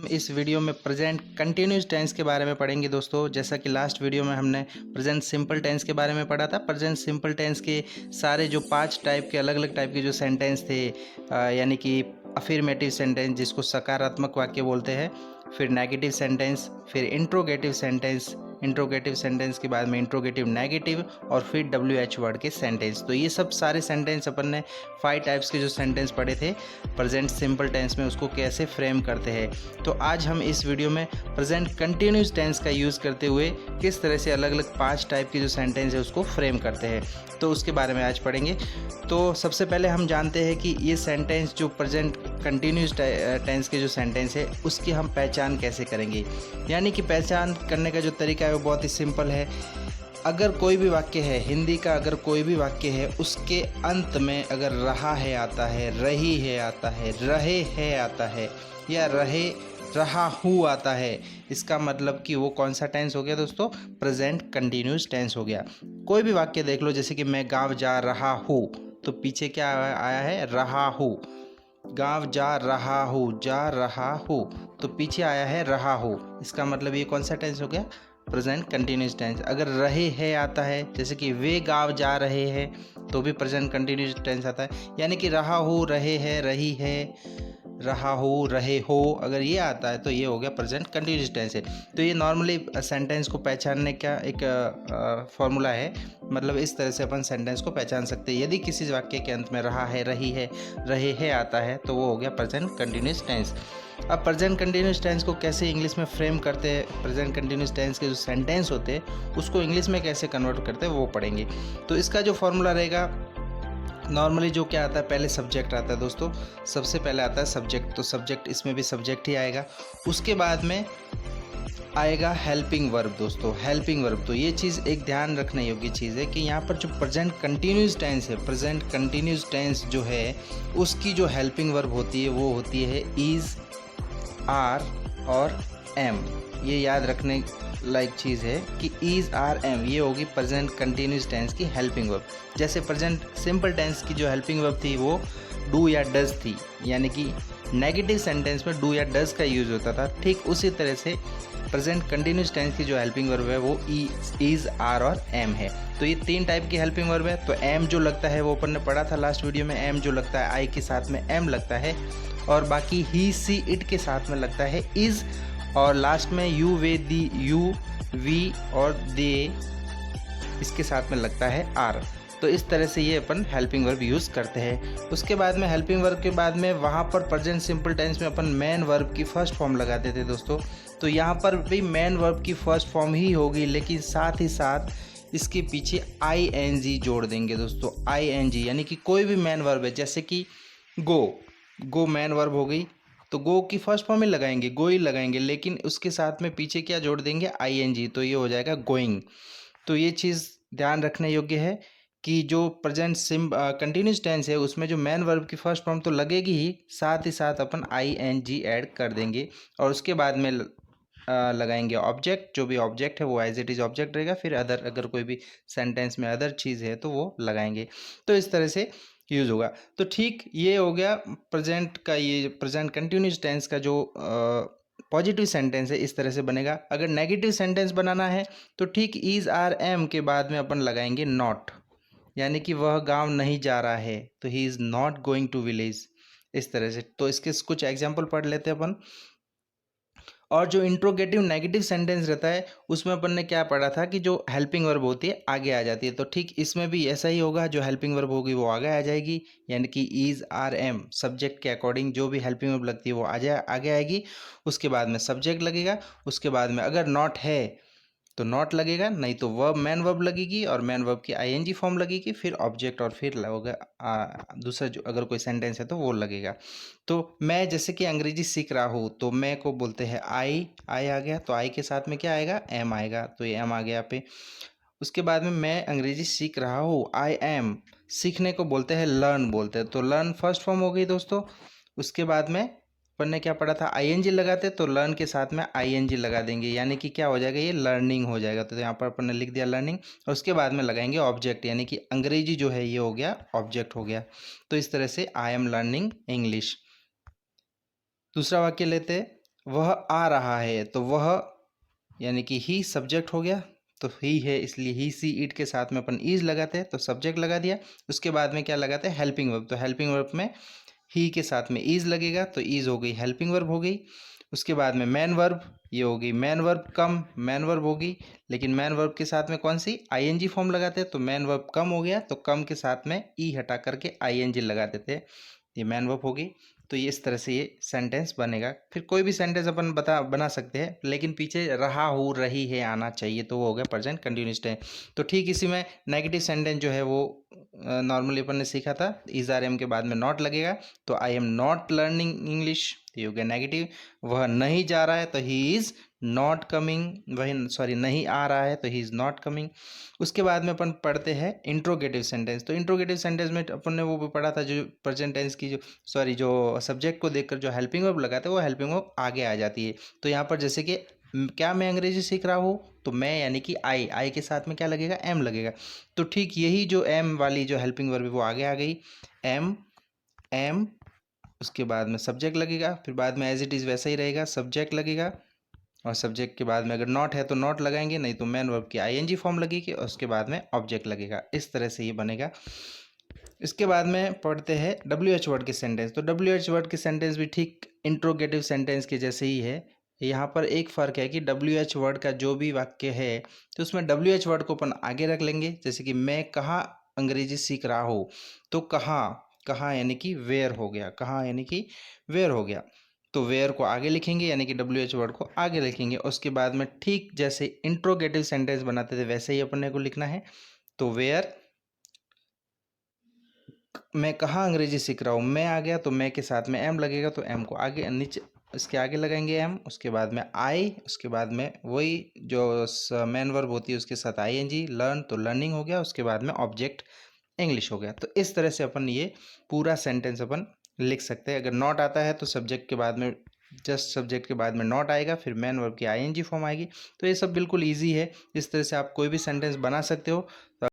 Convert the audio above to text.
हम इस वीडियो में प्रेजेंट कंटिन्यूस टेंस के बारे में पढ़ेंगे दोस्तों। जैसा कि लास्ट वीडियो में हमने प्रेजेंट सिंपल टेंस के बारे में पढ़ा था। प्रेजेंट सिंपल टेंस के सारे जो 5 टाइप के अलग अलग टाइप के जो सेंटेंस थे, यानी कि अफर्मेटिव सेंटेंस जिसको सकारात्मक वाक्य बोलते हैं, फिर नेगेटिव सेंटेंस, फिर इंट्रोगेटिव सेंटेंस के बाद में इंट्रोगेटिव नेगेटिव, और फिर WH वर्ड के सेंटेंस। तो ये सब सारे सेंटेंस अपन ने 5 टाइप्स के जो सेंटेंस पढ़े थे प्रेजेंट सिंपल टेंस में, उसको कैसे फ्रेम करते हैं। तो आज हम इस वीडियो में प्रेजेंट कंटिन्यूस टेंस का यूज़ करते हुए किस तरह से अलग अलग 5 टाइप के जो सेंटेंस है उसको फ्रेम करते हैं, तो उसके बारे में आज पढ़ेंगे। तो सबसे पहले हम जानते हैं कि ये सेंटेंस जो प्रेजेंट कंटिन्यूस टेंस के जो सेंटेंस है उसकी हम पहचान कैसे करेंगे। यानी कि पहचान करने का जो तरीका है वो बहुत ही सिंपल है। अगर कोई भी वाक्य है, हिंदी का अगर कोई भी वाक्य है, उसके अंत में अगर रहा है आता है, रही है आता है, रहे है आता है, या रहा हूँ आता है, इसका मतलब कि वो कौन सा टेंस हो गया दोस्तों? प्रेजेंट कंटिन्यूस टेंस हो गया। कोई भी वाक्य देख लो, जैसे कि मैं गाँव जा रहा हूँ, तो पीछे क्या आया है? रहा हूँ। गाँव जा रहा हूँ, तो पीछे आया है रहा हूँ। इसका मतलब ये कौन सा टेंस हो गया? Present continuous tense. अगर रहे है आता है, जैसे कि वे गाँव जा रहे हैं, तो भी प्रेजेंट कंटिन्यूस टेंस आता है। यानी कि रहा हो, रहे है, रही है, रहा हो, रहे हो, अगर ये आता है तो ये हो गया प्रेजेंट कंटिन्यूस टेंस है। तो ये नॉर्मली सेंटेंस को पहचानने का एक फॉर्मूला है। मतलब इस तरह से अपन सेंटेंस को पहचान सकते हैं। यदि किसी वाक्य के अंत में रहा है, रही है, रहे है आता है, तो वो हो गया प्रेजेंट कंटिन्यूस टेंस। अब प्रेजेंट कंटिन्यूस टेंस को कैसे इंग्लिश में फ्रेम करते हैं, प्रेजेंट कंटिन्यूस टेंस के जो सेंटेंस होते हैं उसको इंग्लिश में कैसे कन्वर्ट करते हैं वो पढ़ेंगे। तो इसका जो फॉर्मूला रहेगा, नॉर्मली जो क्या आता है, पहले सब्जेक्ट आता है दोस्तों। सबसे पहले आता है सब्जेक्ट, तो सब्जेक्ट, इसमें भी सब्जेक्ट ही आएगा। उसके बाद में आएगा हेल्पिंग वर्ब दोस्तों, हेल्पिंग वर्ब। तो ये चीज़ एक ध्यान रखने योग्य चीज़ है कि यहाँ पर जो प्रेजेंट कंटिन्यूस टेंस है, प्रेजेंट कंटिन्यूस टेंस जो है उसकी जो हेल्पिंग वर्ब होती है वो होती है इज़, आर और एम। ये याद रखने लाइक चीज़ है कि इज़, आर, एम ये होगी प्रेजेंट कंटिन्यूस टेंस की हेल्पिंग वर्ब। जैसे प्रेजेंट सिंपल टेंस की जो हेल्पिंग वर्ब थी वो डू या डज थी, यानी कि नेगेटिव सेंटेंस में डू या डज का यूज़ होता था। ठीक उसी तरह से प्रेजेंट कंटिन्यूस टेंस की जो हेल्पिंग वर्ब है वो इज़, आर और एम है। तो ये 3 टाइप की हेल्पिंग वर्ब है। तो एम जो लगता है वो अपन ने पढ़ा था लास्ट वीडियो में, एम जो लगता है आई के साथ में एम लगता है, और बाकी ही, सी, इट के साथ में लगता है इज़, और लास्ट में you, we, they, you, we और दे इसके साथ में लगता है आर। तो इस तरह से ये अपन हेल्पिंग वर्ब यूज़ करते हैं। उसके बाद में हेल्पिंग वर्ब के बाद में वहाँ पर प्रेजेंट सिंपल टेंस में अपन मेन वर्ब की फर्स्ट फॉर्म लगाते थे दोस्तों। तो यहाँ पर भी मेन वर्ब की फर्स्ट फॉर्म ही होगी, लेकिन साथ ही साथ इसके पीछे ING जोड़ देंगे दोस्तों। ING यानी कि कोई भी मेन वर्ब है, जैसे कि गो मेन वर्ब हो गई, तो गो की फर्स्ट फॉर्म में लगाएंगे, गो ही लगाएंगे, लेकिन उसके साथ में पीछे क्या जोड़ देंगे? ING, तो ये हो जाएगा गोइंग। तो ये चीज़ ध्यान रखने योग्य है कि जो प्रेजेंट कंटिन्यूस टेंस है उसमें जो मेन वर्ब की फर्स्ट फॉर्म तो लगेगी ही, साथ ही साथ अपन ING ऐड कर देंगे, और उसके बाद में लगाएंगे ऑब्जेक्ट। जो भी ऑब्जेक्ट है वो एज इट इज़ ऑब्जेक्ट रहेगा। फिर अदर, अगर कोई भी सेंटेंस में अदर चीज़ है तो वो लगाएंगे। तो इस तरह से यूज़ होगा। तो ठीक ये हो गया प्रेजेंट का, ये प्रेजेंट कंटिन्यूस टेंस का जो पॉजिटिव सेंटेंस है इस तरह से बनेगा। अगर नेगेटिव सेंटेंस बनाना है तो ठीक इज़, आर, एम के बाद में अपन लगाएंगे नॉट, यानी कि वह गांव नहीं जा रहा है, तो he is not going to village, इस तरह से। तो इसके कुछ एग्जाम्पल पढ़ लेते हैं अपन। और जो इंट्रोगेटिव नेगेटिव सेंटेंस रहता है उसमें अपन ने क्या पढ़ा था कि जो हेल्पिंग वर्ब होती है आगे आ जाती है। तो ठीक इसमें भी ऐसा ही होगा, जो हेल्पिंग वर्ब होगी वो आगे आ जाएगी, यानी कि इज़, आर, एम सब्जेक्ट के अकॉर्डिंग जो भी हेल्पिंग वर्ब लगती है वो आगे आएगी। उसके बाद में सब्जेक्ट लगेगा। उसके बाद में अगर नॉट है तो नॉट लगेगा, नहीं तो वर्ब, मेन वर्ब लगेगी, और मेन वर्ब की ING फॉर्म लगेगी, फिर ऑब्जेक्ट, और फिर होगा दूसरा जो अगर कोई सेंटेंस है तो वो लगेगा। तो मैं जैसे कि अंग्रेजी सीख रहा हूँ, तो मैं को बोलते हैं आई आ गया, तो आई के साथ में क्या आएगा? एम आएगा, तो ये एम आ गया यहाँ पे। उसके बाद में मैं अंग्रेजी सीख रहा हूँ, आई एम, सीखने को बोलते हैं लर्न बोलते हैं, तो लर्न फर्स्ट फॉर्म हो गई दोस्तों। उसके बाद में अपन ने क्या पढ़ा था? ING लगाते, तो लर्न के साथ में ING लगा देंगे, यानी कि क्या हो जाएगा? ये लर्निंग हो जाएगा। तो यहाँ पर अपन ने लिख दिया लर्निंग, और उसके बाद में लगाएंगे ऑब्जेक्ट, यानी कि अंग्रेजी जो है ये हो गया ऑब्जेक्ट हो गया। तो इस तरह से आई एम लर्निंग इंग्लिश। दूसरा वाक्य लेते हैं, वह आ रहा है, तो वह यानी कि ही सब्जेक्ट हो गया, तो ही है इसलिए ही सी इट के साथ में अपन इज लगाते हैं तो सब्जेक्ट लगा दिया। उसके बाद में क्या लगाते हैं, हेल्पिंग वर्ब, तो हेल्पिंग वर्ब में ही के साथ में इज लगेगा तो इज हो गई, हेल्पिंग वर्ब हो गई। उसके बाद में मैन वर्ब, ये हो गई मैन वर्ब कम, मैन वर्ब होगी, लेकिन मैन वर्ब के साथ में कौन सी आईएनजी फॉर्म लगाते हैं, तो मैन वर्ब कम हो गया तो कम के साथ में ई हटा करके आईएनजी लगा देते हैं, ये मैन वर्ब होगी। तो ये इस तरह से ये सेंटेंस बनेगा। फिर कोई भी सेंटेंस अपन बना सकते हैं, लेकिन पीछे रहा हो रही है आना चाहिए, तो वो हो गया प्रेजेंट कंटिन्यूस टेंस। तो ठीक इसी में नेगेटिव सेंटेंस जो है वो नॉर्मली अपन ने सीखा था, इज आर एम के बाद में नॉट लगेगा, तो I am not learning English, ये हो गया नेगेटिव। वह नहीं जा रहा है तो ही इज नॉट कमिंग, वही सॉरी नहीं आ रहा है तो ही इज नॉट कमिंग। उसके बाद में अपन पढ़ते हैं इंट्रोगेटिव सेंटेंस। तो इंट्रोगेटिव सेंटेंस में अपन ने वो भी पढ़ा था, जो प्रेजेंट टेंस की जो सब्जेक्ट को देखकर जो हेल्पिंग वर्ब लगाते हैं वो हेल्पिंग वर्ब आगे आ जाती है। तो यहाँ पर जैसे कि क्या मैं अंग्रेजी सीख रहा हूँ, तो मैं यानी कि आई के साथ में क्या लगेगा, एम लगेगा। तो ठीक यही जो एम वाली जो हेल्पिंग वर्ब है वो आगे आ गई, एम, उसके बाद में सब्जेक्ट लगेगा, फिर बाद में एज इट इज़ वैसा ही रहेगा, सब्जेक्ट लगेगा, और सब्जेक्ट के बाद में अगर नॉट है तो नॉट लगाएंगे, नहीं तो मैन वर्ब की आईएनजी फॉर्म लगेगी, और उसके बाद में ऑब्जेक्ट लगेगा। इस तरह से ये बनेगा। इसके बाद में पढ़ते हैं डब्ल्यू एच वर्ड के सेंटेंस। तो डब्ल्यू एच वर्ड के सेंटेंस भी ठीक इंट्रोगेटिव सेंटेंस के जैसे ही है। यहाँ पर एक फ़र्क है कि डब्ल्यू एच वर्ड का जो भी वाक्य है तो उसमें डब्ल्यू एच वर्ड को अपन आगे रख लेंगे। जैसे कि मैं कहाँ अंग्रेजी सीख रहा हूँ, तो कहाँ, कहाँ यानी कि वेयर हो गया, कहाँ यानी कि वेयर हो गया, तो वेयर को आगे लिखेंगे यानी कि डब्ल्यू एच वर्ड को आगे लिखेंगे। उसके बाद में ठीक जैसे इंट्रोगेटिव सेंटेंस बनाते थे वैसे ही अपने को लिखना है। तो वेयर, मैं कहाँ अंग्रेजी सीख रहा हूँ, मैं आ गया तो मैं के साथ में एम लगेगा, तो एम को आगे नीचे इसके आगे लगाएंगे एम, उसके बाद में आई, उसके बाद में वही जो मेन वर्ब होती है उसके साथ आई एन जी, लर्न तो लर्निंग हो गया, उसके बाद में ऑब्जेक्ट इंग्लिश हो गया। तो इस तरह से अपन ये पूरा सेंटेंस अपन लिख सकते हैं। अगर नॉट आता है तो सब्जेक्ट के बाद में जस्ट सब्जेक्ट के बाद में नॉट आएगा, फिर मैन वर्ब की आईएनजी फॉर्म आएगी। तो ये सब बिल्कुल ईजी है, इस तरह से आप कोई भी सेंटेंस बना सकते हो।